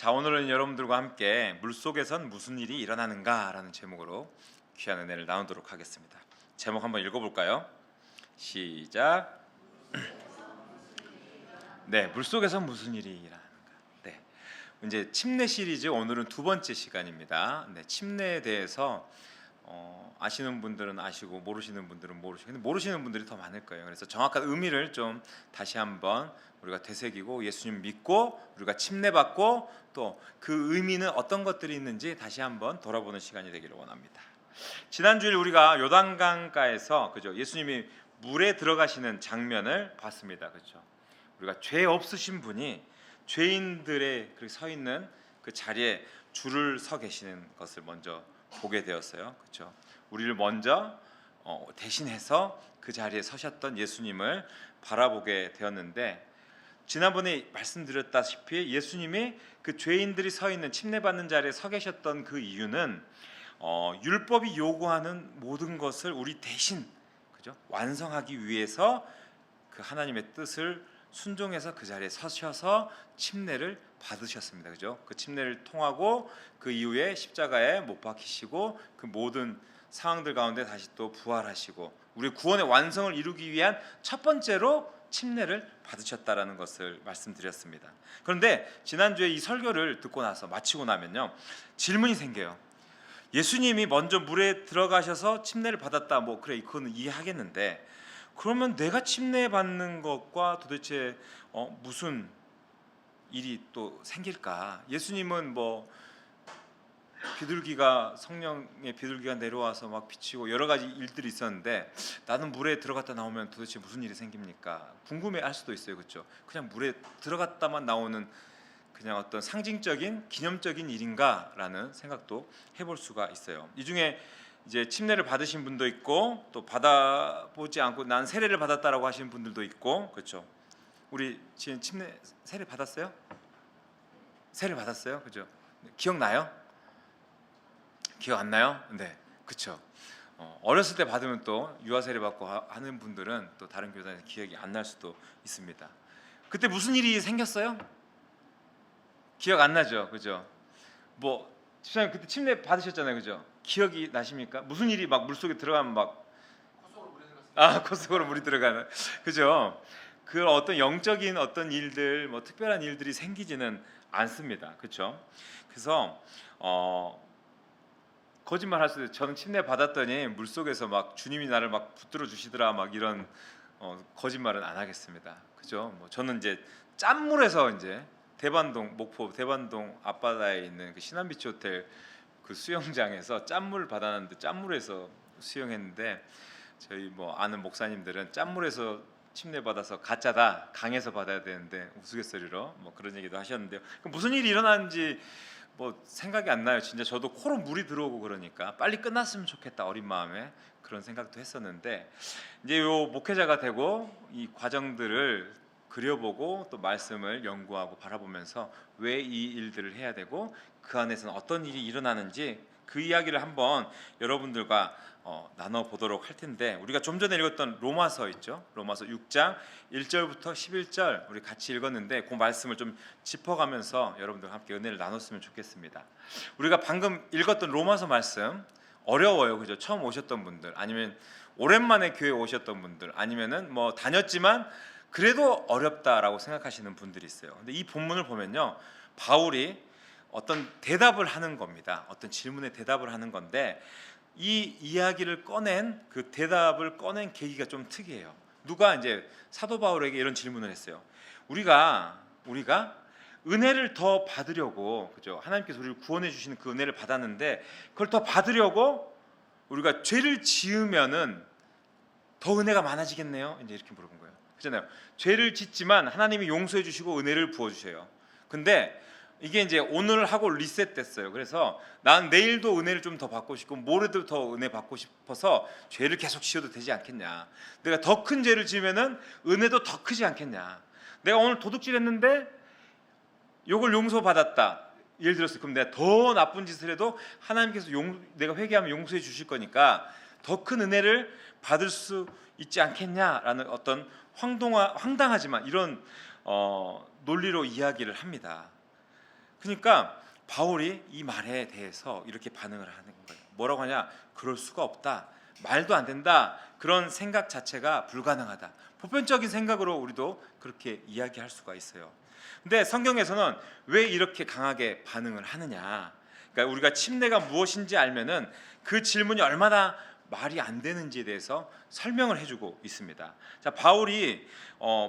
자, 오늘은 여러분들과 함께 물속에선 무슨 일이 일어나는가 라는 제목으로 귀한 은혜를 나누도록 하겠습니다. 제목 한번 읽어볼까요? 시작. 네, 물속에선 무슨 일이 일어나는가. 네, 이제 침례 시리즈 오늘은 두 번째 시간입니다. 네, 침례에 대해서 아시는 분들은 아시고 모르시는 분들은 모르시고, 근데 모르시는 분들이 더 많을 거예요. 그래서 정확한 의미를 좀 다시 한번 우리가 되새기고 예수님 믿고 우리가 침례받고 또 그 의미는 어떤 것들이 있는지 다시 한번 돌아보는 시간이 되기를 원합니다. 지난주에 우리가 요단강가에서 그죠, 예수님이 물에 들어가시는 장면을 봤습니다. 그렇죠? 우리가 죄 없으신 분이 죄인들의 그렇게 서 있는 그 자리에 줄을 서 계시는 것을 먼저 보게 되었어요. 그렇죠? 우리를 먼저 대신해서 그 자리에 서셨던 예수님을 바라보게 되었는데, 지난번에 말씀드렸다시피 예수님이 그 죄인들이 서 있는 침례받는 자리에 서 계셨던 그 이유는 율법이 요구하는 모든 것을 우리 대신 그죠? 완성하기 위해서 그 하나님의 뜻을 순종해서 그 자리에 서셔서 침례를 받으셨습니다. 그죠? 그 침례를 통하고 그 이후에 십자가에 못 박히시고 그 모든 상황들 가운데 다시 또 부활하시고 우리 구원의 완성을 이루기 위한 첫 번째로 침례를 받으셨다라는 것을 말씀드렸습니다. 그런데 지난주에 이 설교를 듣고 나서 마치고 나면요, 질문이 생겨요. 예수님이 먼저 물에 들어가셔서 침례를 받았다, 뭐 그래, 그거는 이해하겠는데, 그러면 내가 침례 받는 것과 도대체 무슨 일이 또 생길까? 예수님은 뭐 비둘기가, 성령의 비둘기가 내려와서 막 비치고 여러 가지 일들이 있었는데, 나는 물에 들어갔다 나오면 도대체 무슨 일이 생깁니까? 궁금해할 수도 있어요. 그렇죠? 그냥 물에 들어갔다만 나오는 그냥 어떤 상징적인 기념적인 일인가라는 생각도 해볼 수가 있어요. 이 중에 이제 침례를 받으신 분도 있고 또 받아보지 않고 난 세례를 받았다라고 하시는 분들도 있고, 그렇죠? 우리 지금 침례 세례 받았어요? 세례 받았어요? 그죠? 기억나요? 기억 안 나요? 네, 그렇죠. 어렸을 때 받으면 또 유아 세례 받고 하는 분들은 또 다른 교단에서 기억이 안 날 수도 있습니다. 그때 무슨 일이 생겼어요? 기억 안 나죠, 그죠? 뭐 집사님 그때 침례 받으셨잖아요, 그죠? 기억이 나십니까? 무슨 일이 막 물속에 들어가면 막 콧속으로 물이 들어가는, 그죠? 그 어떤 영적인 어떤 일들, 뭐 특별한 일들이 생기지는 않습니다, 그렇죠? 그래서 거짓말 할 수도, 저는 침례 받았더니 물속에서 막 주님이 나를 막 붙들어 주시더라, 막 이런 거짓말은 안 하겠습니다, 그죠? 뭐 저는 이제 짠물에서 이제 대반동, 목포 대반동 앞바다에 있는 그 신안비치 호텔 그 수영장에서 짠물 받았는데, 짠물에서 수영했는데 저희 뭐 아는 목사님들은 짠물에서 침례 받아서 가짜다, 강에서 받아야 되는데 우스갯소리로 뭐 그런 얘기도 하셨는데요. 무슨 일이 일어나는지 뭐 생각이 안 나요. 진짜 저도 코로 물이 들어오고 그러니까 빨리 끝났으면 좋겠다, 어린 마음에 그런 생각도 했었는데, 이제 요 목회자가 되고 이 과정들을 그려보고 또 말씀을 연구하고 바라보면서 왜 이 일들을 해야 되고 그 안에서는 어떤 일이 일어나는지 그 이야기를 한번 여러분들과 나눠보도록 할 텐데, 우리가 좀 전에 읽었던 로마서 있죠? 로마서 6장 1절부터 11절 우리 같이 읽었는데 그 말씀을 좀 짚어가면서 여러분들과 함께 은혜를 나눴으면 좋겠습니다. 우리가 방금 읽었던 로마서 말씀 어려워요, 그죠? 처음 오셨던 분들, 아니면 오랜만에 교회 오셨던 분들, 아니면은 뭐 다녔지만 그래도 어렵다라고 생각하시는 분들이 있어요. 근데 이 본문을 보면요, 바울이 어떤 대답을 하는 겁니다. 어떤 질문에 대답을 하는 건데, 이 이야기를 꺼낸 그 대답을 꺼낸 계기가 좀 특이해요. 누가 이제 사도 바울에게 이런 질문을 했어요. 우리가 은혜를 더 받으려고, 그죠? 하나님께서 우리를 구원해 주시는 그 은혜를 받았는데 그걸 더 받으려고 우리가 죄를 지으면은 더 은혜가 많아지겠네요. 이제 이렇게 물어본 거예요. 그렇잖아요. 죄를 짓지만 하나님이 용서해 주시고 은혜를 부어 주셔요. 근데 이게 이제 오늘 하고 리셋됐어요. 그래서 난 내일도 은혜를 좀 더 받고 싶고 모레도 더 은혜 받고 싶어서 죄를 계속 지어도 되지 않겠냐. 내가 더 큰 죄를 지으면은 은혜도 더 크지 않겠냐. 내가 오늘 도둑질했는데 요걸 용서받았다, 예를 들었어요. 그럼 내가 더 나쁜 짓을 해도 하나님께서 내가 회개하면 용서해 주실 거니까 더 큰 은혜를 받을 수 있지 않겠냐라는 어떤 황당하지만 이런 논리로 이야기를 합니다. 그러니까 바울이 이 말에 대해서 이렇게 반응을 하는 거예요. 뭐라고 하냐? 그럴 수가 없다. 말도 안 된다. 그런 생각 자체가 불가능하다. 보편적인 생각으로 우리도 그렇게 이야기할 수가 있어요. 근데 성경에서는 왜 이렇게 강하게 반응을 하느냐? 그러니까 우리가 침례가 무엇인지 알면은 그 질문이 얼마나 말이 안 되는지에 대해서 설명을 해주고 있습니다. 자, 바울이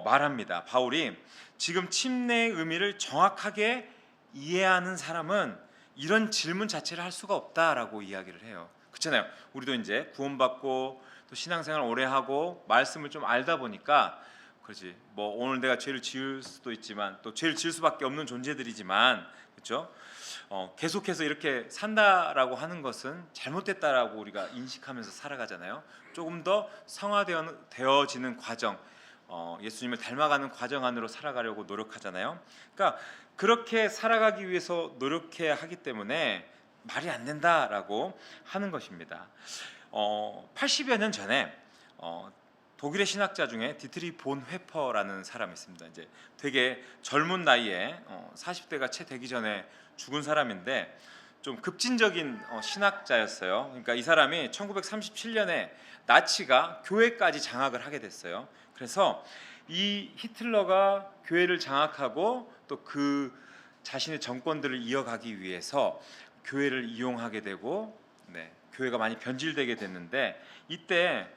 말합니다. 바울이 지금 침례의 의미를 정확하게 이해하는 사람은 이런 질문 자체를 할 수가 없다라고 이야기를 해요. 그렇잖아요. 우리도 이제 구원받고 또 신앙생활 오래 하고 말씀을 좀 알다 보니까 그렇지. 뭐 오늘 내가 죄를 지을 수도 있지만 또 죄를 지을 수밖에 없는 존재들이지만 그렇죠. 계속해서 이렇게 산다라고 하는 것은 잘못됐다라고 우리가 인식하면서 살아가잖아요. 조금 더 성화되어지는 과정, 예수님을 닮아가는 과정 안으로 살아가려고 노력하잖아요. 그러니까 그렇게 살아가기 위해서 노력해야 하기 때문에 말이 안 된다라고 하는 것입니다. 80여 년 전에 독일의 신학자 중에 디트리 본 회퍼라는 사람이 있습니다. 이제 되게 젊은 나이에 40대가 채 되기 전에 죽은 사람인데 좀 급진적인 신학자였어요. 그러니까 이 사람이 1937년에 나치가 교회까지 장악을 하게 됐어요. 그래서 이 히틀러가 교회를 장악하고 또 그 자신의 정권들을 이어가기 위해서 교회를 이용하게 되고 교회가 많이 변질되게 됐는데 이때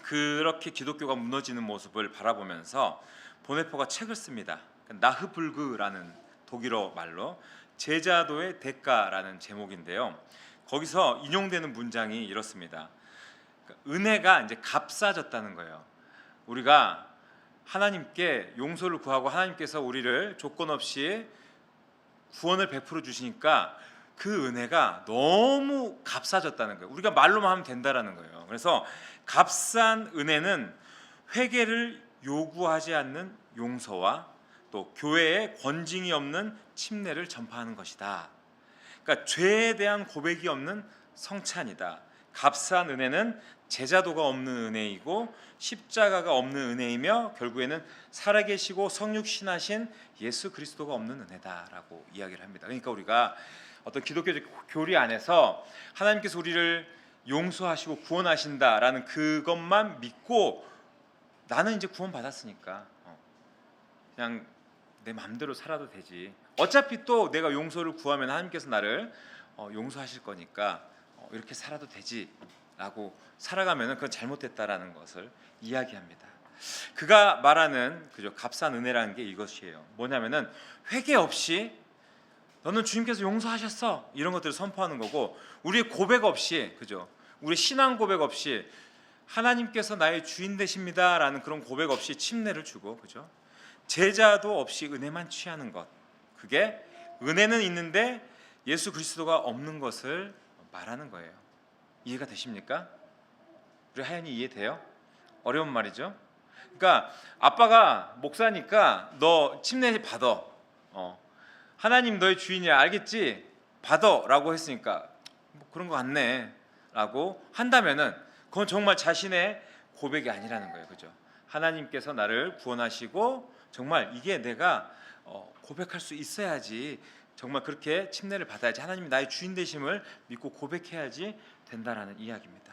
그렇게 기독교가 무너지는 모습을 바라보면서 보네퍼가 책을 씁니다. 나흐불그라는 독일어 말로 제자도의 대가라는 제목인데요. 거기서 인용되는 문장이 이렇습니다. 은혜가 이제 값싸졌다는 거예요. 우리가 하나님께 용서를 구하고 하나님께서 우리를 조건 없이 구원을 베풀어 주시니까 그 은혜가 너무 값싸졌다는 거예요. 우리가 말로만 하면 된다라는 거예요. 그래서 값싼 은혜는 회개를 요구하지 않는 용서와 또 교회에 권징이 없는 침례를 전파하는 것이다. 그러니까 죄에 대한 고백이 없는 성찬이다. 값싼 은혜는 제자도가 없는 은혜이고 십자가가 없는 은혜이며 결국에는 살아계시고 성육신하신 예수 그리스도가 없는 은혜다라고 이야기를 합니다. 그러니까 우리가 어떤 기독교적 교리 안에서 하나님께서 우리를 용서하시고 구원하신다라는 그것만 믿고 나는 이제 구원받았으니까 그냥 내 마음대로 살아도 되지. 어차피 또 내가 용서를 구하면 하나님께서 나를 용서하실 거니까 이렇게 살아도 되지라고 살아가면은 그건 잘못됐다라는 것을 이야기합니다. 그가 말하는 그죠 값싼 은혜라는 게 이것이에요. 뭐냐면은 회개 없이 너는 주님께서 용서하셨어 이런 것들을 선포하는 거고 우리의 고백 없이 그죠 우리 신앙 고백 없이 하나님께서 나의 주인 되십니다라는 그런 고백 없이 침례를 주고 그죠 제자도 없이 은혜만 취하는 것 그게 은혜는 있는데 예수 그리스도가 없는 것을 말하는 거예요. 이해가 되십니까? 우리 하연이 이해돼요? 어려운 말이죠. 그러니까 아빠가 목사니까 너 침례 받아. 하나님 너의 주인이야 알겠지? 받아라고 했으니까 뭐 그런 거 같네 라고 한다면은 그건 정말 자신의 고백이 아니라는 거예요. 그죠? 하나님께서 나를 구원하시고 정말 이게 내가 고백할 수 있어야지 정말 그렇게 침례를 받아야지 하나님이 나의 주인 되심을 믿고 고백해야지 된다라는 이야기입니다.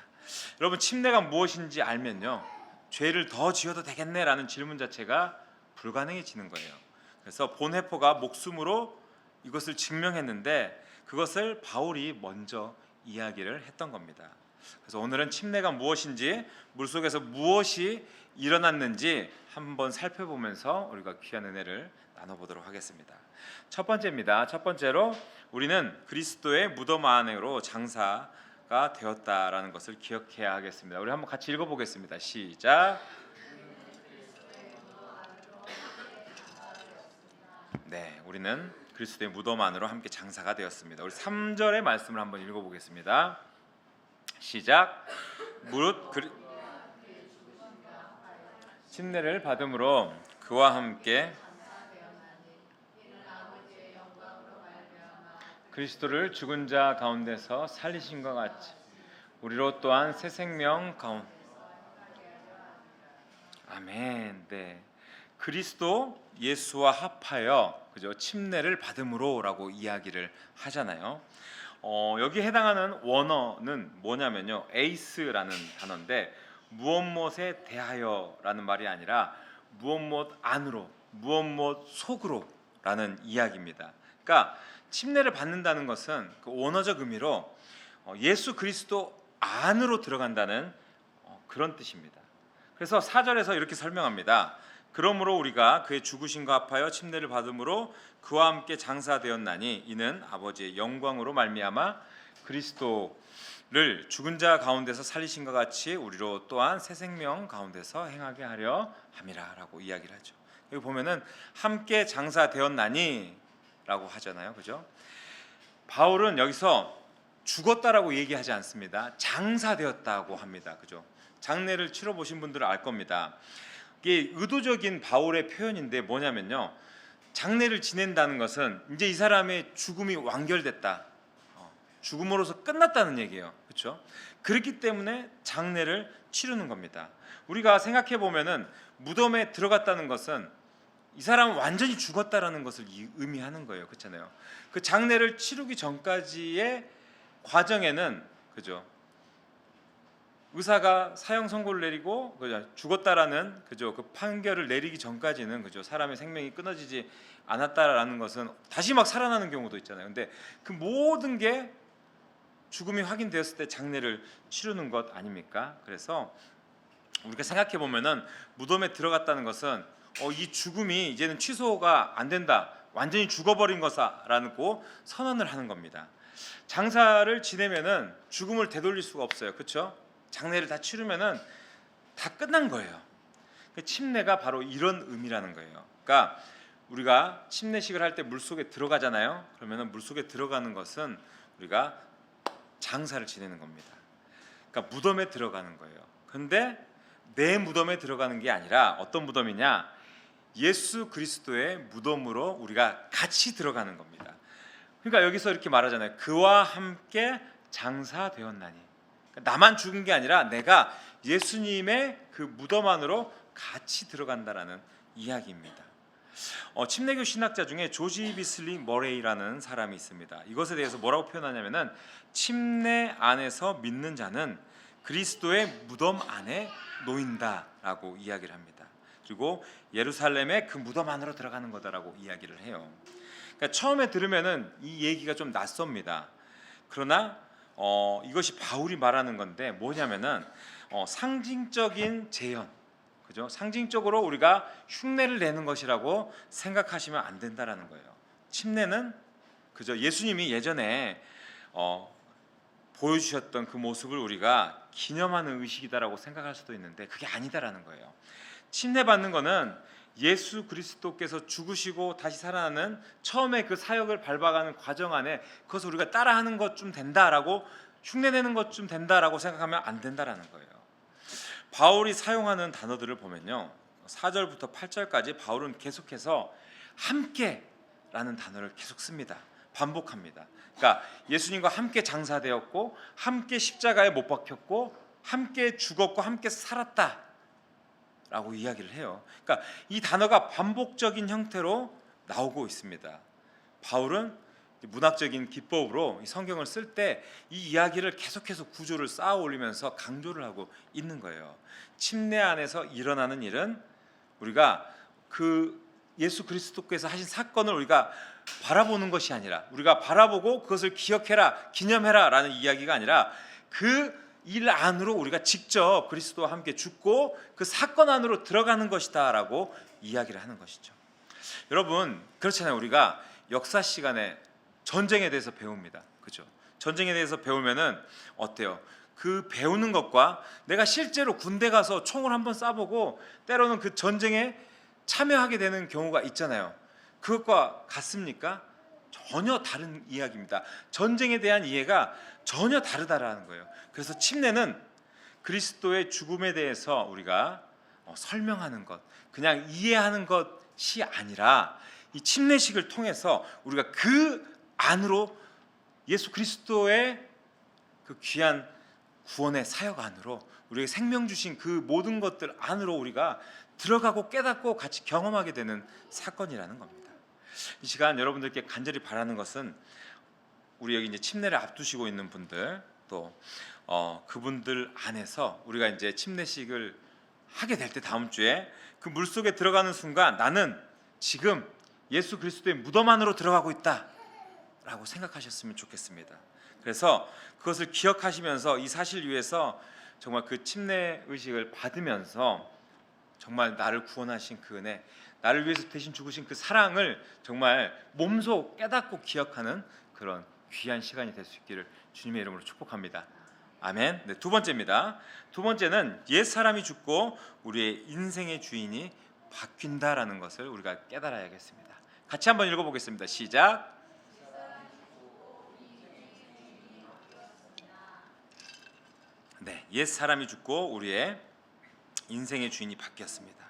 여러분 침례가 무엇인지 알면요 죄를 더 지어도 되겠네라는 질문 자체가 불가능해지는 거예요. 그래서 본해포가 목숨으로 이것을 증명했는데 그것을 바울이 먼저 이야기를 했던 겁니다. 그래서 오늘은 침례가 무엇인지 물속에서 무엇이 일어났는지 한번 살펴보면서 우리가 귀한 은혜를 나눠보도록 하겠습니다. 첫 번째입니다. 첫 번째로 우리는 그리스도의 무덤 안으로 장사가 되었다라는 것을 기억해야 하겠습니다. 우리 한번 같이 읽어보겠습니다. 시작. 네, 우리는 그리스도의 무덤 안으로 함께 장사가 되었습니다. 우리 3절의 말씀을 한번 읽어보겠습니다. 시작. 무릇 침례를 받음으로 그와 함께 그리스도를 죽은 자 가운데서 살리신과 같이 우리로 또한 새 생명 가운데 아멘. 네. 그리스도 예수와 합하여 그죠 침례를 받음으로라고 이야기를 하잖아요. 여기 해당하는 원어는 뭐냐면요, 에이스라는 단어인데 무엇무엇에 대하여라는 말이 아니라 무엇무엇 안으로, 무엇무엇 속으로라는 이야기입니다. 그러니까 침례를 받는다는 것은 그 원어적 의미로 예수 그리스도 안으로 들어간다는 그런 뜻입니다. 그래서 4절에서 이렇게 설명합니다. 그러므로 우리가 그의 죽으심과 합하여 침례를 받음으로 그와 함께 장사되었나니 이는 아버지의 영광으로 말미암아 그리스도를 죽은 자 가운데서 살리신과 같이 우리로 또한 새 생명 가운데서 행하게 하려 함이라라고 이야기를 하죠. 여기 보면은 함께 장사되었나니 라고 하잖아요. 그죠? 바울은 여기서 죽었다라고 얘기하지 않습니다. 장사되었다고 합니다. 그죠? 장례를 치러 보신 분들은 알 겁니다. 이게 의도적인 바울의 표현인데 뭐냐면요, 장례를 지낸다는 것은 이제 이 사람의 죽음이 완결됐다, 죽음으로서 끝났다는 얘기예요. 그렇죠? 그렇기 때문에 장례를 치르는 겁니다. 우리가 생각해 보면은 무덤에 들어갔다는 것은 이 사람은 완전히 죽었다라는 것을 의미하는 거예요. 그렇잖아요. 그 장례를 치르기 전까지의 과정에는 그죠, 의사가 사형 선고를 내리고 그죠, 죽었다라는 그죠 그 판결을 내리기 전까지는 그죠 사람의 생명이 끊어지지 않았다라는 것은 다시 막 살아나는 경우도 있잖아요. 근데 그 모든 게 죽음이 확인되었을 때 장례를 치르는 것 아닙니까? 그래서 우리가 생각해 보면은 무덤에 들어갔다는 것은 이 죽음이 이제는 취소가 안 된다, 완전히 죽어버린 것이라고 선언을 하는 겁니다. 장사를 지내면은 죽음을 되돌릴 수가 없어요. 그렇죠? 장례를 다 치르면은 다 끝난 거예요. 침례가 바로 이런 의미라는 거예요. 그러니까 우리가 침례식을 할 때 물속에 들어가잖아요. 그러면은 물속에 들어가는 것은 우리가 장사를 지내는 겁니다. 그러니까 무덤에 들어가는 거예요. 근데 내 무덤에 들어가는 게 아니라 어떤 무덤이냐? 예수 그리스도의 무덤으로 우리가 같이 들어가는 겁니다. 그러니까 여기서 이렇게 말하잖아요. 그와 함께 장사되었나니. 나만 죽은 게 아니라 내가 예수님의 그 무덤 안으로 같이 들어간다라는 이야기입니다. 침례교 신학자 중에 조지 비슬리 머레이라는 사람이 있습니다. 이것에 대해서 뭐라고 표현하냐면은 침례 안에서 믿는 자는 그리스도의 무덤 안에 놓인다라고 이야기를 합니다. 그리고 예루살렘의 그 무덤 안으로 들어가는 거다라고 이야기를 해요. 그러니까 처음에 들으면은 이 얘기가 좀 낯섭니다. 그러나 이것이 바울이 말하는 건데 뭐냐면은 상징적인 재현, 그죠? 상징적으로 우리가 흉내를 내는 것이라고 생각하시면 안 된다라는 거예요. 침례는 그죠? 예수님이 예전에 보여주셨던 그 모습을 우리가 기념하는 의식이다라고 생각할 수도 있는데 그게 아니다라는 거예요. 침례 받는 거는 예수 그리스도께서 죽으시고 다시 살아나는 처음에 그 사역을 밟아가는 과정 안에 그것을 우리가 따라하는 것 좀 된다라고, 흉내내는 것 좀 된다라고 생각하면 안 된다라는 거예요. 바울이 사용하는 단어들을 보면요, 4절부터 8절까지 바울은 계속해서 함께라는 단어를 계속 씁니다. 반복합니다. 그러니까 예수님과 함께 장사되었고 함께 십자가에 못 박혔고 함께 죽었고 함께 살았다 라고 이야기를 해요. 그러니까 이 단어가 반복적인 형태로 나오고 있습니다. 바울은 문학적인 기법으로 이 성경을 쓸 때 이 이야기를 계속해서 구조를 쌓아 올리면서 강조를 하고 있는 거예요. 침례 안에서 일어나는 일은 우리가 그 예수 그리스도께서 하신 사건을 우리가 바라보는 것이 아니라, 우리가 바라보고 그것을 기억해라, 기념해라 라는 이야기가 아니라 그 일 안으로 우리가 직접 그리스도와 함께 죽고 그 사건 안으로 들어가는 것이다 라고 이야기를 하는 것이죠. 여러분, 그렇잖아요. 우리가 역사 시간에 전쟁에 대해서 배웁니다. 그죠? 전쟁에 대해서 배우면은 어때요? 그 배우는 것과 내가 실제로 군대 가서 총을 한번 쏴보고 때로는 그 전쟁에 참여하게 되는 경우가 있잖아요. 그것과 같습니까? 전혀 다른 이야기입니다. 전쟁에 대한 이해가 전혀 다르다라는 거예요. 그래서 침례는 그리스도의 죽음에 대해서 우리가 설명하는 것, 그냥 이해하는 것이 아니라 이 침례식을 통해서 우리가 그 안으로 예수 그리스도의 그 귀한 구원의 사역 안으로, 우리에게 생명 주신 그 모든 것들 안으로 우리가 들어가고 깨닫고 같이 경험하게 되는 사건이라는 겁니다. 이 시간 여러분들께 간절히 바라는 것은 우리 여기 이제 침례를 앞두시고 있는 분들 또 그분들 안에서 우리가 이제 침례식을 하게 될 때 다음 주에 그 물속에 들어가는 순간 나는 지금 예수 그리스도의 무덤 안으로 들어가고 있다라고 생각하셨으면 좋겠습니다. 그래서 그것을 기억하시면서 이 사실 위에서 정말 그 침례 의식을 받으면서 정말 나를 구원하신 그 은혜, 나를 위해서 대신 죽으신 그 사랑을 정말 몸소 깨닫고 기억하는 그런 귀한 시간이 될 수 있기를 주님의 이름으로 축복합니다. 아멘. 네, 두 번째입니다. 두 번째는 옛 사람이 죽고 우리의 인생의 주인이 바뀐다라는 것을 우리가 깨달아야겠습니다. 같이 한번 읽어보겠습니다. 시작. 네, 옛 사람이 죽고 우리의 인생의 주인이 바뀌었습니다.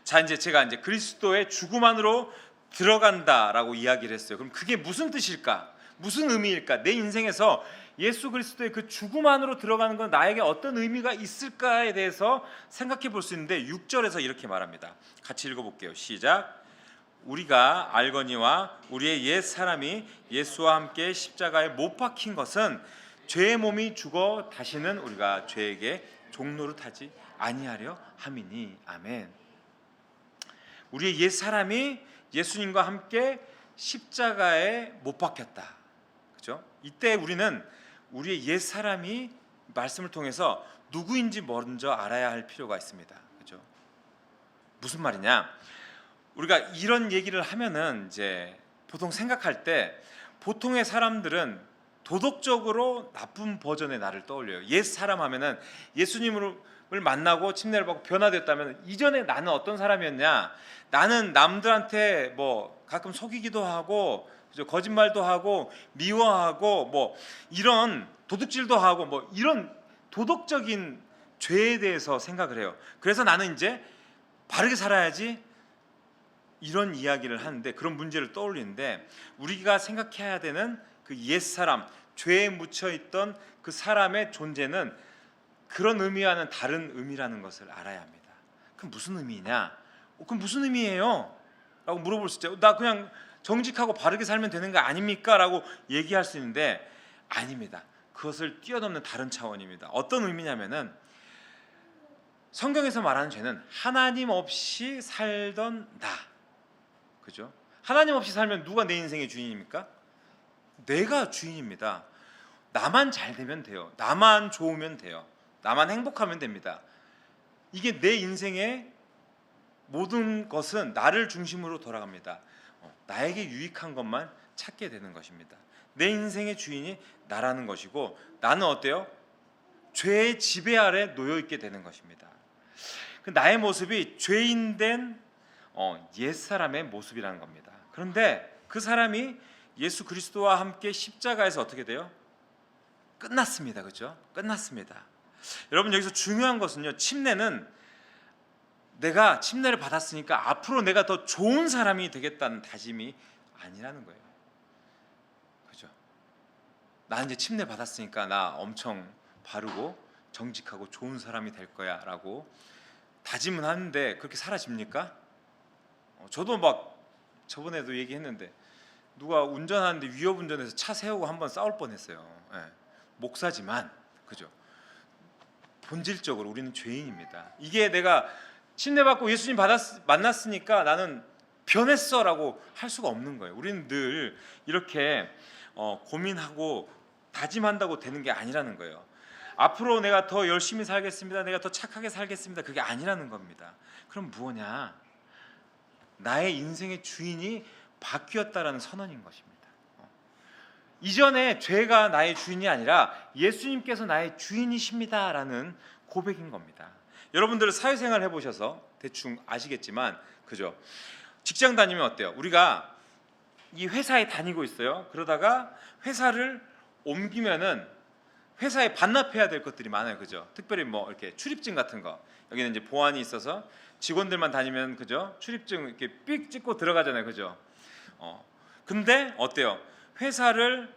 자, 이제 제가 이제 그리스도의 죽음 안으로 들어간다라고 이야기를 했어요. 그럼 그게 무슨 뜻일까? 무슨 의미일까? 내 인생에서 예수 그리스도의 그 죽음 안으로 들어가는 건 나에게 어떤 의미가 있을까에 대해서 생각해 볼 수 있는데 6절에서 이렇게 말합니다. 같이 읽어볼게요. 시작. 우리가 알거니와 우리의 옛 사람이 예수와 함께 십자가에 못 박힌 것은 죄의 몸이 죽어 다시는 우리가 죄에게 종노릇하지 아니하려 함이니. 아멘. 우리의 옛 사람이 예수님과 함께 십자가에 못 박혔다. 그죠? 이때 우리는 우리의 옛 사람이 말씀을 통해서 누구인지 먼저 알아야 할 필요가 있습니다. 그죠? 무슨 말이냐? 우리가 이런 얘기를 하면은 이제 보통 생각할 때 보통의 사람들은 도덕적으로 나쁜 버전의 나를 떠올려요. 옛 사람 하면은 예수님을 만나고 침례를 받고 변화됐다면 이전에 나는 어떤 사람이었냐? 나는 남들한테 뭐 가끔 속이기도 하고 거짓말도 하고 미워하고 뭐 이런 도둑질도 하고 뭐 이런 도덕적인 죄에 대해서 생각을 해요. 그래서 나는 이제 바르게 살아야지 이런 이야기를 하는데 그런 문제를 떠올리는데 우리가 생각해야 되는 그 옛사람, 죄에 묻혀 있던 그 사람의 존재는 그런 의미와는 다른 의미라는 것을 알아야 합니다. 그럼 무슨 의미냐? 그럼 무슨 의미예요? 라고 물어볼 수 있죠. 나 그냥 정직하고 바르게 살면 되는 거 아닙니까? 라고 얘기할 수 있는데 아닙니다. 그것을 뛰어넘는 다른 차원입니다. 어떤 의미냐면은 성경에서 말하는 죄는 하나님 없이 살던 나, 그죠? 하나님 없이 살면 누가 내 인생의 주인입니까? 내가 주인입니다. 나만 잘 되면 돼요. 나만 좋으면 돼요. 나만 행복하면 됩니다. 이게 내 인생의 모든 것은 나를 중심으로 돌아갑니다. 나에게 유익한 것만 찾게 되는 것입니다. 내 인생의 주인이 나라는 것이고 나는 어때요? 죄의 지배 아래 놓여 있게 되는 것입니다. 나의 모습이 죄인된 옛사람의 모습이라는 겁니다. 그런데 그 사람이 예수 그리스도와 함께 십자가에서 어떻게 돼요? 끝났습니다. 그렇죠? 끝났습니다. 여러분 여기서 중요한 것은요. 침례는 내가 침례를 받았으니까 앞으로 내가 더 좋은 사람이 되겠다는 다짐이 아니라는 거예요. 그죠? 나 이제 침례 받았으니까 나 엄청 바르고 정직하고 좋은 사람이 될 거야라고 다짐은 하는데 그렇게 사라집니까? 저도 막 저번에도 얘기했는데 누가 운전하는데 위협 운전해서 차 세우고 한번 싸울 뻔했어요. 네. 목사지만 그죠? 본질적으로 우리는 죄인입니다. 이게 내가 침례받고 예수님 만났으니까 나는 변했어라고 할 수가 없는 거예요. 우리는 늘 이렇게 고민하고 다짐한다고 되는 게 아니라는 거예요. 앞으로 내가 더 열심히 살겠습니다. 내가 더 착하게 살겠습니다. 그게 아니라는 겁니다. 그럼 뭐냐? 나의 인생의 주인이 바뀌었다라는 선언인 것입니다. 이전에 죄가 나의 주인이 아니라 예수님께서 나의 주인이십니다라는 고백인 겁니다. 여러분들 사회생활 해보셔서 대충 아시겠지만 그죠? 직장 다니면 어때요? 우리가 이 회사에 다니고 있어요. 그러다가 회사를 옮기면은 회사에 반납해야 될 것들이 많아요. 그죠? 특별히 뭐 이렇게 출입증 같은 거. 여기는 이제 보안이 있어서 직원들만 다니면 그죠? 출입증 이렇게 삑 찍고 들어가잖아요. 그죠? 근데 어때요? 회사를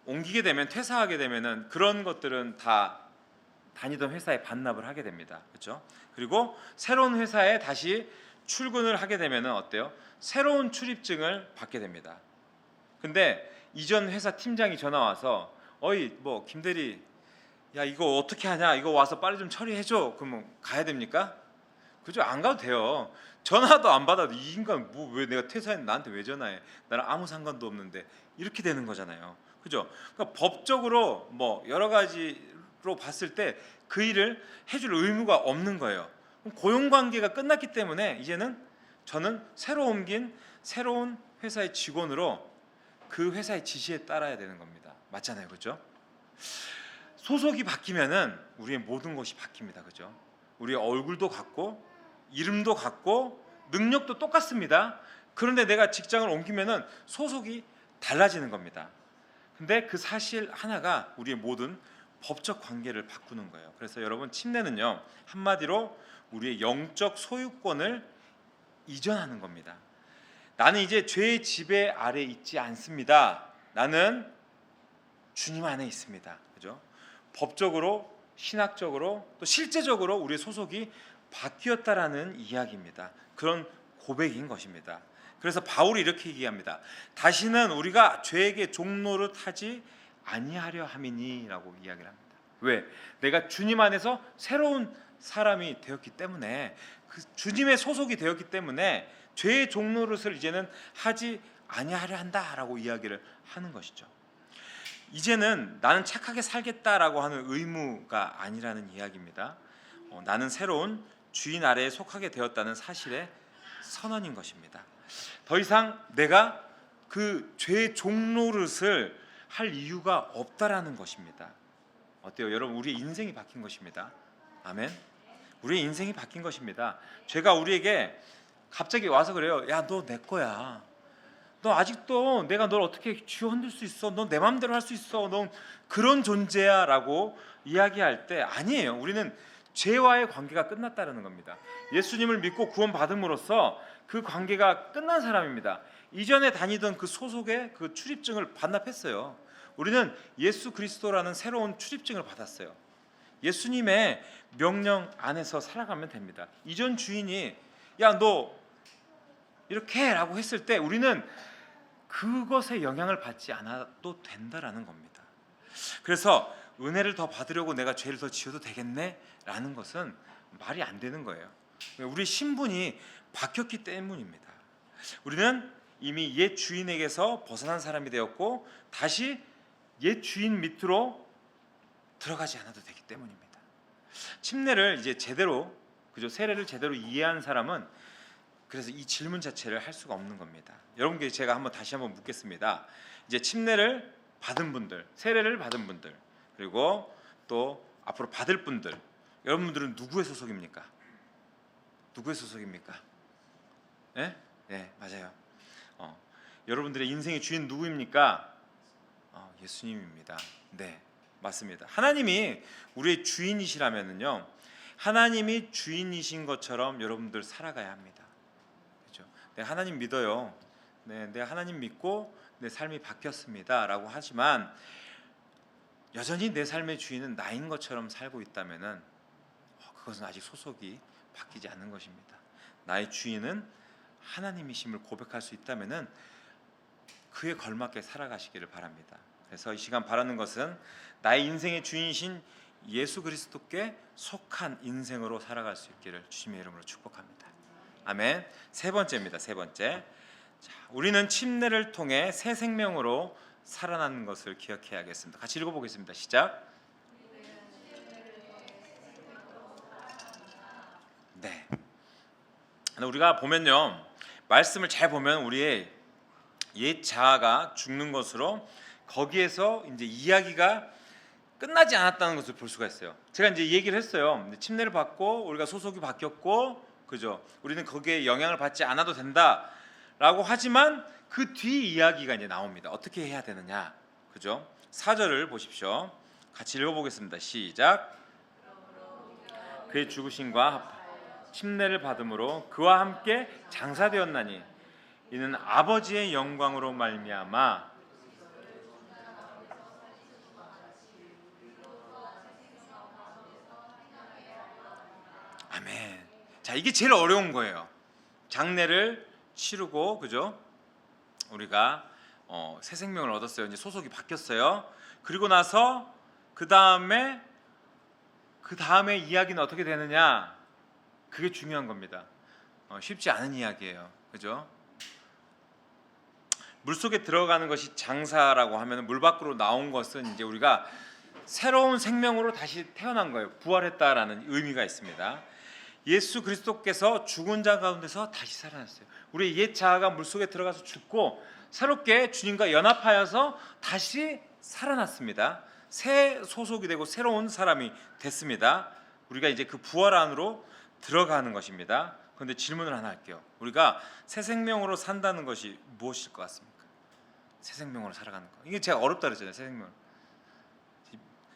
옮기게 되면 퇴사하게 되면은 그런 것들은 다 다니던 회사에 반납을 하게 됩니다. 그렇죠? 그리고 새로운 회사에 다시 출근을 하게 되면 어때요? 새로운 출입증을 받게 됩니다. 근데 이전 회사 팀장이 전화 와서 어이 뭐 김대리 야 이거 어떻게 하냐, 이거 와서 빨리 좀 처리해줘. 그러면 가야 됩니까? 그죠? 안 가도 돼요. 전화도 안 받아도 이 인간 뭐 왜 내가 퇴사했는데 나한테 왜 전화해? 나랑 아무 상관도 없는데. 이렇게 되는 거잖아요. 그죠? 그러니까 법적으로 뭐 여러 가지로 봤을 때 그 일을 해줄 의무가 없는 거예요. 고용 관계가 끝났기 때문에 이제는 저는 새로 옮긴 새로운 회사의 직원으로 그 회사의 지시에 따라야 되는 겁니다. 맞잖아요. 그죠? 소속이 바뀌면은 우리의 모든 것이 바뀝니다. 그죠? 우리의 얼굴도 같고 이름도 같고 능력도 똑같습니다. 그런데 내가 직장을 옮기면은 소속이 달라지는 겁니다. 근데 그 사실 하나가 우리의 모든 법적 관계를 바꾸는 거예요. 그래서 여러분 침례는요, 한마디로 우리의 영적 소유권을 이전하는 겁니다. 나는 이제 죄의 지배 아래 있지 않습니다. 나는 주님 안에 있습니다. 그죠? 법적으로, 신학적으로, 또 실제적으로 우리의 소속이 바뀌었다라는 이야기입니다. 그런 고백인 것입니다. 그래서 바울이 이렇게 얘기합니다. 다시는 우리가 죄에게 종노릇하지 아니하려 함이니라고 이야기를 합니다. 왜? 내가 주님 안에서 새로운 사람이 되었기 때문에, 그 주님의 소속이 되었기 때문에 죄의 종노릇을 이제는 하지 아니하려 한다라고 이야기를 하는 것이죠. 이제는 나는 착하게 살겠다라고 하는 의무가 아니라는 이야기입니다. 나는 새로운 주인 아래에 속하게 되었다는 사실의 선언인 것입니다. 더 이상 내가 그 죄의 종노릇을 할 이유가 없다라는 것입니다. 어때요? 여러분, 우리의 인생이 바뀐 것입니다. 아멘. 우리의 인생이 바뀐 것입니다. 죄가 우리에게 갑자기 와서 그래요. 야, 너 내 거야. 너 아직도 내가 널 어떻게 쥐어흔들 수 있어? 너 내 마음대로 할 수 있어? 넌 그런 존재야 라고 이야기할 때 아니에요. 우리는 죄와의 관계가 끝났다는 겁니다. 예수님을 믿고 구원받음으로써 그 관계가 끝난 사람입니다. 이전에 다니던 그 소속의 그 출입증을 반납했어요. 우리는 예수 그리스도라는 새로운 출입증을 받았어요. 예수님의 명령 안에서 살아가면 됩니다. 이전 주인이 야, 너 이렇게 해 라고 했을 때 우리는 그것에 영향을 받지 않아도 된다라는 겁니다. 그래서 은혜를 더 받으려고 내가 죄를 더 지어도 되겠네? 라는 것은 말이 안 되는 거예요. 우리 신분이 바뀌었기 때문입니다. 우리는 이미 옛 주인에게서 벗어난 사람이 되었고 다시 옛 주인 밑으로 들어가지 않아도 되기 때문입니다. 침례를 이제 제대로, 그죠? 세례를 제대로 이해한 사람은 그래서 이 질문 자체를 할 수가 없는 겁니다. 여러분께 제가 다시 한번 묻겠습니다. 이제 침례를 받은 분들, 세례를 받은 분들, 그리고 또 앞으로 받을 분들, 여러분들은 누구의 소속입니까? 누구의 소속입니까? 예? 네, 맞아요. 여러분들의 인생의 주인 누구입니까? 예수님입니다. 네, 맞습니다. 하나님이 우리의 주인이시라면요, 하나님이 주인이신 것처럼 여러분들 살아가야 합니다. 그렇죠? 네, 하나님 믿어요. 네, 내 하나님 믿고 내 삶이 바뀌었습니다라고 하지만 여전히 내 삶의 주인은 나인 것처럼 살고 있다면은 그것은 아직 소속이 바뀌지 않는 것입니다. 나의 주인은 하나님이심을 고백할 수 있다면은 그에 걸맞게 살아가시기를 바랍니다. 그래서 이 시간 바라는 것은 나의 인생의 주인이신 예수 그리스도께 속한 인생으로 살아갈 수 있기를 주님의 이름으로 축복합니다. 아멘. 세 번째입니다. 세 번째. 자, 우리는 침례를 통해 새 생명으로 살아나는 것을 기억해야겠습니다. 같이 읽어보겠습니다. 시작. 네. 우리가 보면요, 말씀을 잘 보면 우리의 옛 자아가 죽는 것으로 거기에서 이제 이야기가 끝나지 않았다는 것을 볼 수가 있어요. 제가 이제 얘기를 했어요. 침례를 받고 우리가 소속이 바뀌었고, 그죠? 우리는 거기에 영향을 받지 않아도 된다라고 하지만 그 뒤 이야기가 이제 나옵니다. 어떻게 해야 되느냐, 그죠? 4절을 보십시오. 같이 읽어보겠습니다. 시작. 그의 죽으심과 침례를 받음으로 그와 함께 장사되었나니 이는 아버지의 영광으로 말미암아 아멘. 자, 이게 제일 어려운 거예요. 장례를 치르고, 그죠? 우리가 새 생명을 얻었어요. 이제 소속이 바뀌었어요. 그리고 나서 그 다음에 이야기는 어떻게 되느냐? 그게 중요한 겁니다. 쉽지 않은 이야기예요. 그죠? 물속에 들어가는 것이 장사라고 하면 물 밖으로 나온 것은 이제 우리가 새로운 생명으로 다시 태어난 거예요. 부활했다라는 의미가 있습니다. 예수 그리스도께서 죽은 자 가운데서 다시 살아났어요. 우리 옛 자아가 물속에 들어가서 죽고 새롭게 주님과 연합하여서 다시 살아났습니다. 새 소속이 되고 새로운 사람이 됐습니다. 우리가 이제 그 부활 안으로 들어가는 것입니다. 그런데 질문을 하나 할게요. 우리가 새 생명으로 산다는 것이 무엇일 것 같습니까? 새 생명으로 살아가는 거. 이게 제가 어렵다 그랬잖아요. 새 생명.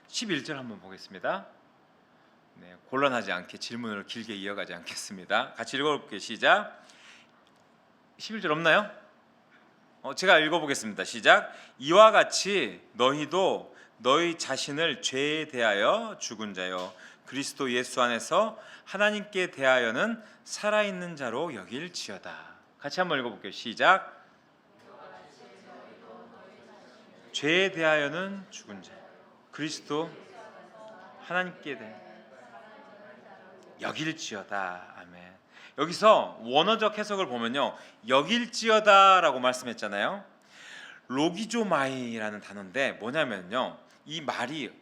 11절 한번 보겠습니다. 네, 곤란하지 않게 질문을 길게 이어가지 않겠습니다. 같이 읽어볼게요. 시작. 11절 없나요? 제가 읽어보겠습니다. 시작. 이와 같이 너희도 너희 자신을 죄에 대하여 죽은 자요 그리스도 예수 안에서 하나님께 대하여는 살아있는 자로 여길지어다. 같이 한번 읽어볼게요. 시작. 죄에 대하여는 죽은 자 그리스도 하나님께 대하여 여길지어다. 아멘. 여기서 원어적 해석을 보면요, 여길지어다라고 말씀했잖아요. 로기조마이라는 단어인데 뭐냐면요, 이 말이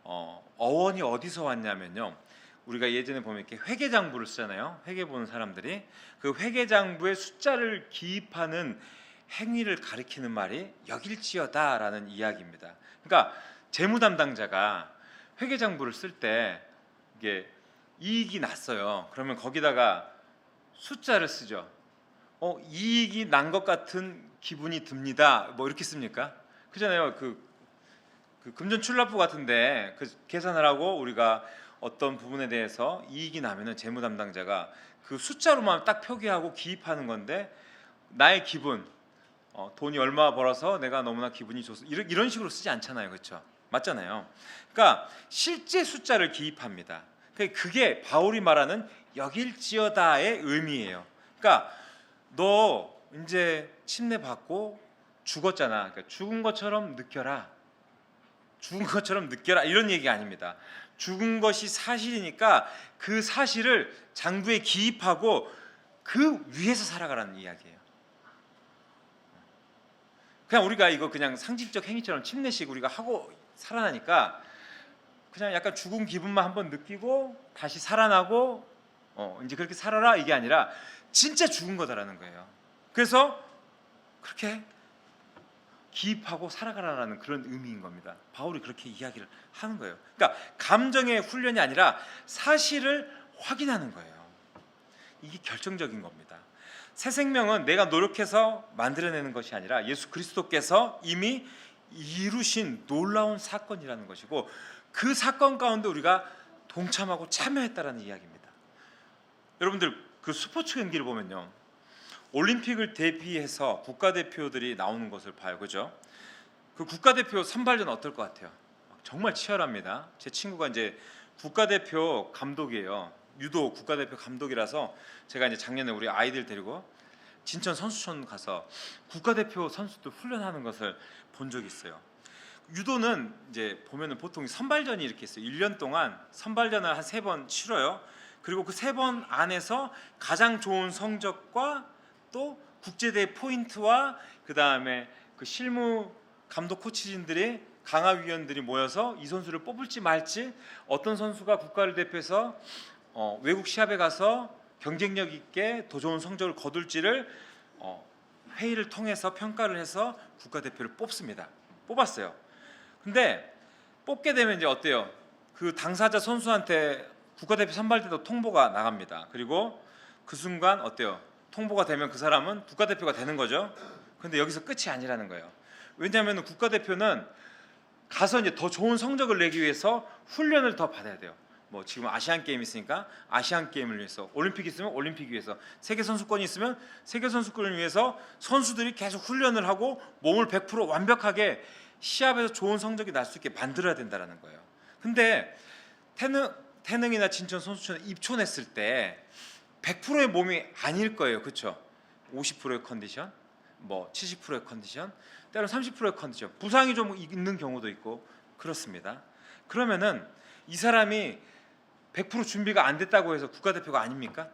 어원이 어디서 왔냐면요, 우리가 예전에 보면 이렇게 회계장부를 쓰잖아요. 회계 보는 사람들이 그 회계장부에 숫자를 기입하는 행위를 가리키는 말이 여길지어다라는 이야기입니다. 그러니까 재무 담당자가 회계장부를 쓸 때 이게 이익이 났어요. 그러면 거기다가 숫자를 쓰죠. 이익이 난 것 같은 기분이 듭니다. 뭐 이렇게 씁니까? 그잖아요. 그 금전출납부 같은데 그 계산을 하고 우리가 어떤 부분에 대해서 이익이 나면은 재무 담당자가 그 숫자로만 딱 표기하고 기입하는 건데 나의 기분, 돈이 얼마 벌어서 내가 너무나 기분이 좋서 이런 식으로 쓰지 않잖아요. 그렇죠? 맞잖아요. 그러니까 실제 숫자를 기입합니다. 그게 바울이 말하는 여길지어다의 의미예요. 그러니까 너 이제 침례 받고 죽었잖아. 그러니까 죽은 것처럼 느껴라. 죽은 것처럼 느껴라. 이런 얘기 아닙니다. 죽은 것이 사실이니까 그 사실을 장부에 기입하고 그 위에서 살아가라는 이야기예요. 그냥 우리가 이거 그냥 상징적 행위처럼 침례식 우리가 하고 살아나니까 그냥 약간 죽은 기분만 한번 느끼고 다시 살아나고 이제 그렇게 살아라 이게 아니라 진짜 죽은 거다라는 거예요. 그래서 그렇게 기입하고 살아가라는 그런 의미인 겁니다. 바울이 그렇게 이야기를 하는 거예요. 그러니까 감정의 훈련이 아니라 사실을 확인하는 거예요. 이게 결정적인 겁니다. 새 생명은 내가 노력해서 만들어내는 것이 아니라 예수 그리스도께서 이미 이루신 놀라운 사건이라는 것이고 그 사건 가운데 우리가 동참하고 참여했다라는 이야기입니다. 여러분들 그 스포츠 경기를 보면요, 올림픽을 대비해서 국가대표들이 나오는 것을 봐요. 그죠? 그 국가대표 선발전 어떨 것 같아요? 정말 치열합니다. 제 친구가 이제 국가대표 감독이에요. 유도 국가대표 감독이라서 제가 이제 작년에 우리 아이들 데리고 진천 선수촌 가서 국가대표 선수들 훈련하는 것을 본 적이 있어요. 유도는 이제 보면은 보통 선발전이 이렇게 있어요. 1년 동안 선발전을 한 3번 치러요. 그리고 그 3번 안에서 가장 좋은 성적과 또 국제대회 포인트와 그 다음에 그 실무 감독 코치진들이 강화위원들이 모여서 이 선수를 뽑을지 말지, 어떤 선수가 국가를 대표해서 외국 시합에 가서 경쟁력 있게 더 좋은 성적을 거둘지를 회의를 통해서 평가를 해서 국가대표를 뽑습니다. 뽑았어요. 근데 뽑게 되면 이제 어때요? 그 당사자 선수한테 국가대표 선발대도 통보가 나갑니다. 그리고 그 순간 어때요? 통보가 되면 그 사람은 국가대표가 되는 거죠. 근데 여기서 끝이 아니라는 거예요. 왜냐하면 국가대표는 가서 이제 더 좋은 성적을 내기 위해서 훈련을 더 받아야 돼요. 뭐 지금 아시안 게임 있으니까 아시안 게임을 위해서, 올림픽 있으면 올림픽 위해서, 세계 선수권이 있으면 세계 선수권을 위해서 선수들이 계속 훈련을 하고 몸을 100% 완벽하게 시합에서 좋은 성적이 날 수 있게 만들어야 된다는 거예요. 근데 태능이나 진천, 선수촌에 입촌했을 때 100%의 몸이 아닐 거예요. 그렇죠? 50%의 컨디션, 뭐 70%의 컨디션, 때로는 30%의 컨디션, 부상이 좀 있는 경우도 있고 그렇습니다. 그러면은 이 사람이 100% 준비가 안 됐다고 해서 국가대표가 아닙니까?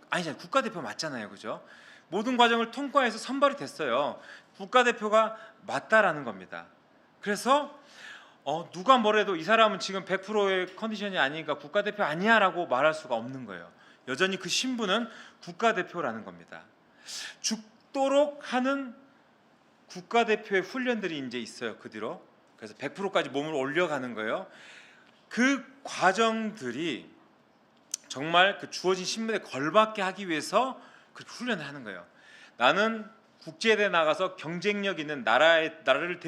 아니잖아요. 국가대표 맞잖아요. 그죠? 모든 과정을 통과해서 선발이 됐어요. 국가대표가 맞다라는 겁니다. 그래서 누가 뭐래도 이 사람은 지금 100%의 컨디션이 아니니까 국가대표 아니야 라고 말할 수가 없는 거예요. 여전히 그 신분은 국가대표라는 겁니다. 죽도록 하는 국가대표의 훈련들이 이제 있어요. 그 뒤로. 그래서 100%까지 몸을 올려가는 거예요. 그 과정들이 정말 그 주어진 신분에 걸맞게 하기 위해서 그렇게 훈련을 하는 거예요. 나는 국제대회 나가서 경쟁력 있는 나라를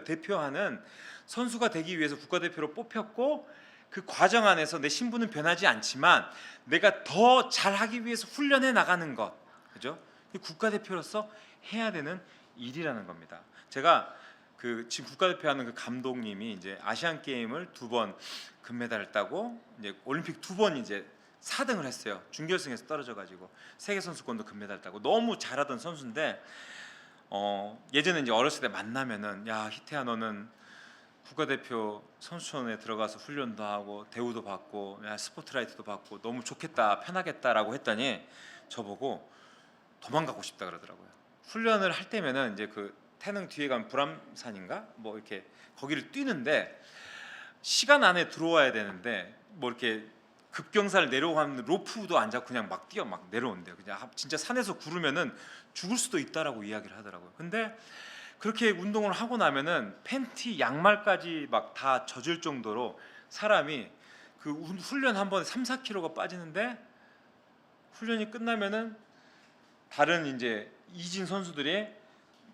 대표하는 선수가 되기 위해서 국가대표로 뽑혔고, 그 과정 안에서 내 신분은 변하지 않지만 내가 더 잘하기 위해서 훈련해 나가는 것, 그죠? 국가대표로서 해야 되는 일이라는 겁니다. 제가 지금 국가대표하는 그 감독님이 이제 아시안 게임을 2번 금메달을 따고 이제 올림픽 2번 이제 4등을 했어요. 준결승에서 떨어져가지고 세계 선수권도 금메달 따고 너무 잘하던 선수인데 예전에 이제 어렸을 때 만나면은 야 희태야 너는 국가대표 선수촌에 들어가서 훈련도 하고 대우도 받고 야 스포트라이트도 받고 너무 좋겠다 편하겠다라고 했더니 저보고 도망가고 싶다 그러더라고요. 훈련을 할 때면은 이제 그 태릉 뒤에 가면 불암산인가 뭐 이렇게 거기를 뛰는데 시간 안에 들어와야 되는데 뭐 이렇게 급경사를 내려가는 로프도 안 잡고 그냥 막 뛰어 막 내려온대요. 그냥 진짜 산에서 구르면은 죽을 수도 있다라고 이야기를 하더라고요. 근데 그렇게 운동을 하고 나면은 팬티 양말까지 막 다 젖을 정도로 사람이 그 훈련 한 번에 3-4kg가 빠지는데 훈련이 끝나면은 다른 이제 이진 선수들이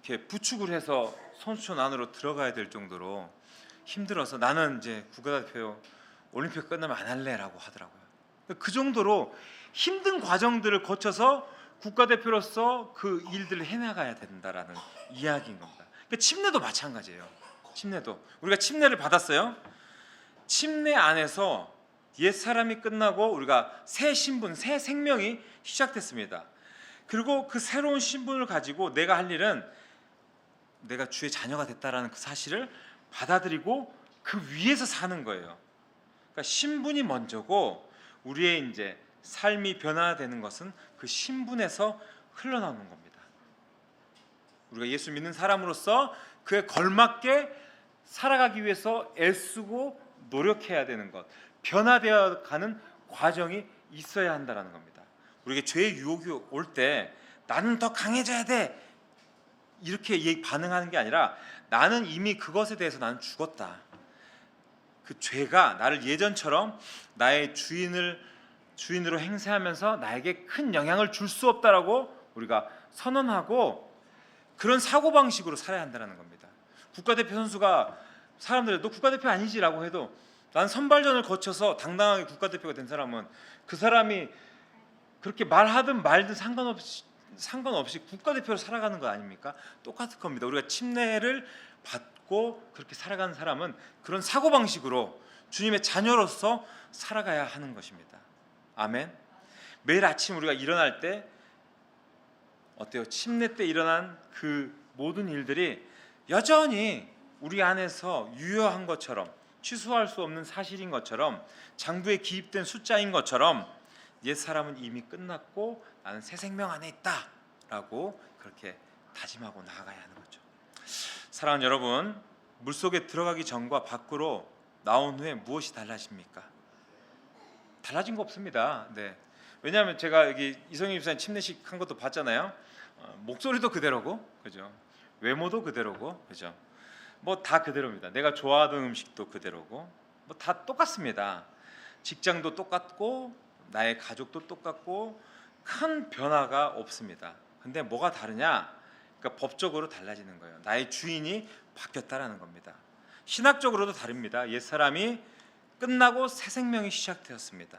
이렇게 부축을 해서 선수촌 안으로 들어가야 될 정도로 힘들어서 나는 이제 국가대표 올림픽 끝나면 안 할래라고 하더라고요. 그 정도로 힘든 과정들을 거쳐서 국가대표로서 그 일들을 해나가야 된다라는 이야기인 겁니다. 그러니까 침례도 마찬가지예요. 침례도 우리가 침례를 받았어요. 침례 안에서 옛 사람이 끝나고 우리가 새 신분, 새 생명이 시작됐습니다. 그리고 그 새로운 신분을 가지고 내가 할 일은 내가 주의 자녀가 됐다라는 그 사실을 받아들이고 그 위에서 사는 거예요. 그러니까 신분이 먼저고 우리의 이제 삶이 변화되는 것은 그 신분에서 흘러나오는 겁니다. 우리가 예수 믿는 사람으로서 그에 걸맞게 살아가기 위해서 애쓰고 노력해야 되는 것, 변화되어 가는 과정이 있어야 한다는 겁니다. 우리에게 죄의 유혹이 올 때 나는 더 강해져야 돼 이렇게 반응하는 게 아니라 나는 이미 그것에 대해서 나는 죽었다. 그 죄가 나를 예전처럼 나의 주인으로 행세하면서 나에게 큰 영향을 줄 수 없다라고 우리가 선언하고 그런 사고방식으로 살아야 한다는 겁니다. 국가대표 선수가 사람들이 너 국가대표 아니지라고 해도 난 선발전을 거쳐서 당당하게 국가대표가 된 사람은 그 사람이 그렇게 말하든 말든 상관없이 국가대표로 살아가는 거 아닙니까? 똑같을 겁니다. 우리가 침례를 받고 그렇게 살아가는 사람은 그런 사고방식으로 주님의 자녀로서 살아가야 하는 것입니다. 아멘. 매일 아침 우리가 일어날 때 어때요? 침례 때 일어난 그 모든 일들이 여전히 우리 안에서 유효한 것처럼 취소할 수 없는 사실인 것처럼 장부에 기입된 숫자인 것처럼 옛 사람은 이미 끝났고 나는 새 생명 안에 있다라고 그렇게 다짐하고 나아가야 하는 거죠. 사랑하는 여러분, 물속에 들어가기 전과 밖으로 나온 후에 무엇이 달라집니까? 달라진 거 없습니다. 네. 왜냐하면 제가 여기 이성희 집사님 침례식 한 것도 봤잖아요. 목소리도 그대로고, 그죠? 외모도 그대로고, 그죠? 뭐 다 그대로입니다. 내가 좋아하던 음식도 그대로고, 뭐 다 똑같습니다. 직장도 똑같고, 나의 가족도 똑같고, 큰 변화가 없습니다. 근데 뭐가 다르냐? 그러니까 법적으로 달라지는 거예요. 나의 주인이 바뀌었다라는 겁니다. 신학적으로도 다릅니다. 옛 사람이 끝나고 새 생명이 시작되었습니다.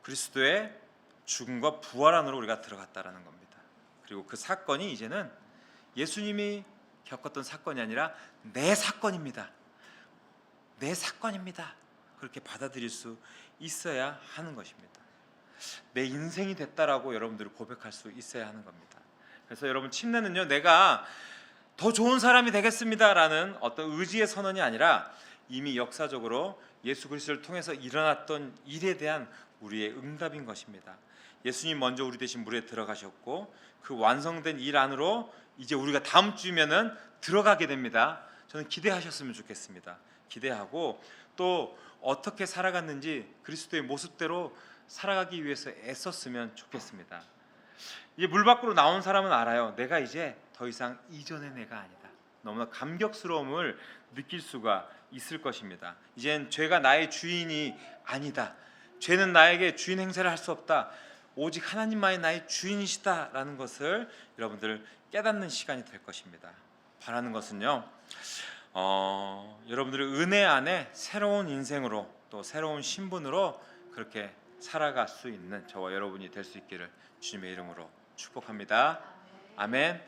그리스도의 죽음과 부활 안으로 우리가 들어갔다라는 겁니다. 그리고 그 사건이 이제는 예수님이 겪었던 사건이 아니라 내 사건입니다. 내 사건입니다. 그렇게 받아들일 수 있어야 하는 것입니다. 내 인생이 됐다라고 여러분들이 고백할 수 있어야 하는 겁니다. 그래서 여러분 침례는요, 내가 더 좋은 사람이 되겠습니다라는 어떤 의지의 선언이 아니라 이미 역사적으로 예수 그리스도를 통해서 일어났던 일에 대한 우리의 응답인 것입니다. 예수님 먼저 우리 대신 물에 들어가셨고 그 완성된 일 안으로 이제 우리가 다음 주면은 들어가게 됩니다. 저는 기대하셨으면 좋겠습니다. 기대하고 또 어떻게 살아갔는지 그리스도의 모습대로 살아가기 위해서 애썼으면 좋겠습니다. 이제 물 밖으로 나온 사람은 알아요. 내가 이제 더 이상 이전의 내가 아니다. 너무나 감격스러움을 느낄 수가 있을 것입니다. 이젠 죄가 나의 주인이 아니다. 죄는 나에게 주인 행세를 할 수 없다. 오직 하나님만이 나의 주인이시다라는 것을 여러분들 깨닫는 시간이 될 것입니다. 바라는 것은요, 여러분들의 은혜 안에 새로운 인생으로 또 새로운 신분으로 그렇게 살아갈 수 있는 저와 여러분이 될 수 있기를 주님의 이름으로 축복합니다. 아멘.